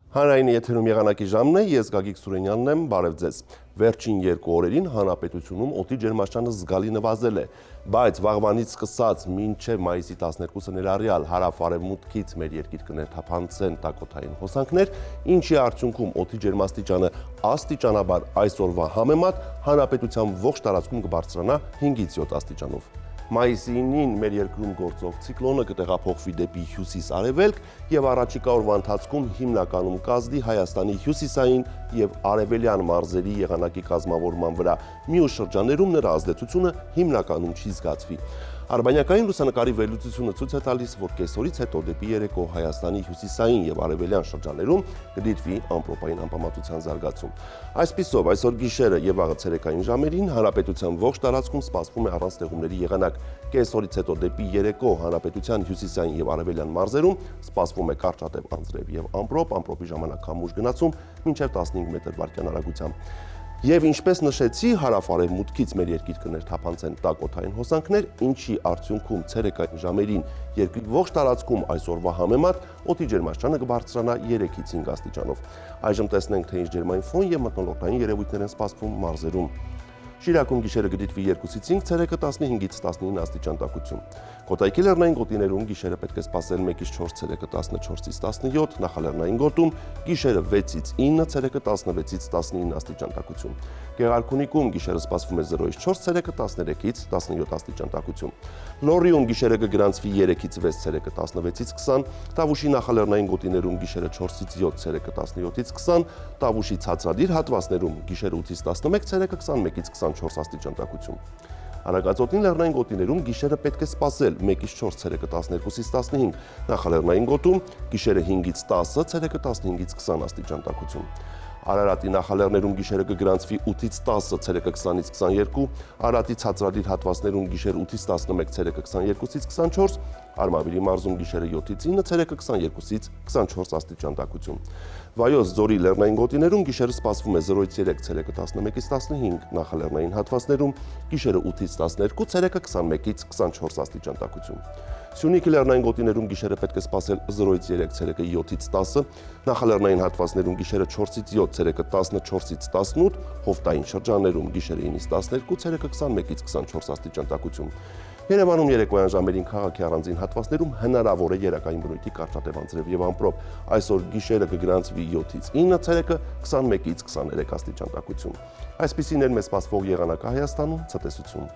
Հանրային եթերում եղանակի ժամն է, ես Գագիկ Սուրենյանն եմ, բարև ձեզ։ Վերջին երկու օրերին հանրապետությունում օդի ջերմաստիճանը զգալի նվազել է, բայց վաղվանից սկսած մինչև մայիսի 12-ը ներառյալ հարավ-արևմուտքից մեր երկիր կներթափանցեն տաքոթային հոսանքներ, ինչի արդյունքում օդի ջերմաստիճանը աստիճանաբար այսօրվա համեմատ հանրապետության ողջ տարածքում կբարձրանա 5-ից 7 աստիճանով։ Մայիսի 9-ին մեր երկրում գործող ցիկլոնը կտեղափոխվի դեպի հյուսիս-արևելք եւ առաջիկա օրվա ընթացքում հիմնականում կազդի Հայաստանի հյուսիսային եւ արևելյան մարզերի եղանակի կազմավորման վրա։ Մյուս շրջաններում նրա ազդեցությունը հիմնականում չի զգացվի։ Արբանյակային լուսանկարի վերլուծությունը ցույց է տալիս, որ կեսօրից հետո դեպի երեկո Հայաստանի հյուսիսային եւ արևելյան շրջաններում կդիտվի ամպրոպային անպամատության զարգացում։ Այսպիսով, այսօր գիշերը եւ վաղը ցերեկային ժամերին հանրապետության ողջ տարածքում սպասվում է առանց ձեղումների եղանակ։ Կեսօրից հետո դեպի երեկո հանրապետության հյուսիսային եւ արևելյան մարզերում սպասվում է կարճատև անձրև եւ ամպրոպի ժամանակ համուժ գնացում մինչեւ 15 մետր վարկյան արագությամբ։ Եվ ինչպես նշեցի, հարավ-արևմուտքից մեր երկիր կներթափանցեն տաքոթային հոսանքներ, ինչի արդյունքում ցերեկային ժամերին երկրի ողջ տարածքում այսօրվա համեմատ օդի ջերմաստիճանը կբարձրանա 3-ից 5 աստիճանով։ Այժմ տեսնենք, թե ինչ ջերմային ֆոն եւ մթնոլորտային երևույթներ են սպասվում մարզերում։ Շիրակում գիշերը կդիտվի 2-ից 5, ցերեկը 15-ից 19 աստիճան տաքություն։ Կոտայքի լեռնային գոտիներում գիշերը պետք է սպասել 1-ից 4, ցերեկը 14-ից 17, նախալեռնային գոտում գիշերը 6-ից 9, ցերեկը 16-ից 19 աստիճան տաքություն։ Գեղարքունիքում գիշերը սպասվում է 0-ից 4, ցերեկը 13-ից 17 աստիճան տաքություն։ Լոռիում գիշերը կգրանցվի 3-ից 6, ցերեկը 16-ից 20, Տավուշի նախալեռնային գոտիներում գիշերը 4-ից 7, ցերեկը 17-ից 20, Տավուշի ցածրադիր հատվածներում գիշերը 8-ից 11, ցերեկը 21-ից 24 աստիճան տաքություն։ Արագածոտին լեռնային գոտիներում գիշերը պետք է սպասել 1-ից 4, ցերեկը 12-ից 15, նախալեռնային գոտում գիշերը 5-ից 10, ցերեկը 15-ից 20 աստիճան տաքություն։ Արարատի նախալեռներում գիշերը կգրանցվի 8-ից 10, ցերեկը 20-ից 22, Արարատի ցածրադիր հատվածներում գիշերը 8-ից 11, ցերեկը 22-ից 24, Արմավիրի մարզում գիշերը 7-ից 9, ցերեկը 22-ից 24 աստիճան տաքություն։ Վայոց ձորի լեռնային գոտիներում գիշերը սպասվում է 0-ից 3, ցերեկը 11-ից 15, նախալեռնային հատվածներում գիշերը 8-ից 12, ցերեկը 21-ից 24 աստիճան տաքություն։ Սյունիքի լեռնային գոտիներում գիշերը պետք է սպասել 0-ից 3, ցերեկը 7-ից 10, նախալեռնային հատվածներում գիշերը 4-ից 7, ցերեկը 14-ից 18, հովտային շրջաններում գիշերը 9-ից 12, ցերեկը 21-ից 24 աստիճան տաքություն։ Երևանում երեկոյան ժամերին քաղաքի առանձին հատվածներում հնարավոր է երակային բնույթի կարճատև անձրև եւ ամպրոպ։ Այսօր գիշերը կգրանցվի 7-ից 9, ցերեկը 21-ից 23 աստիճան տաքություն։ Այսպիսին էր մեզ սպասվող եղանակը Հայաստանում, ցտեսություն։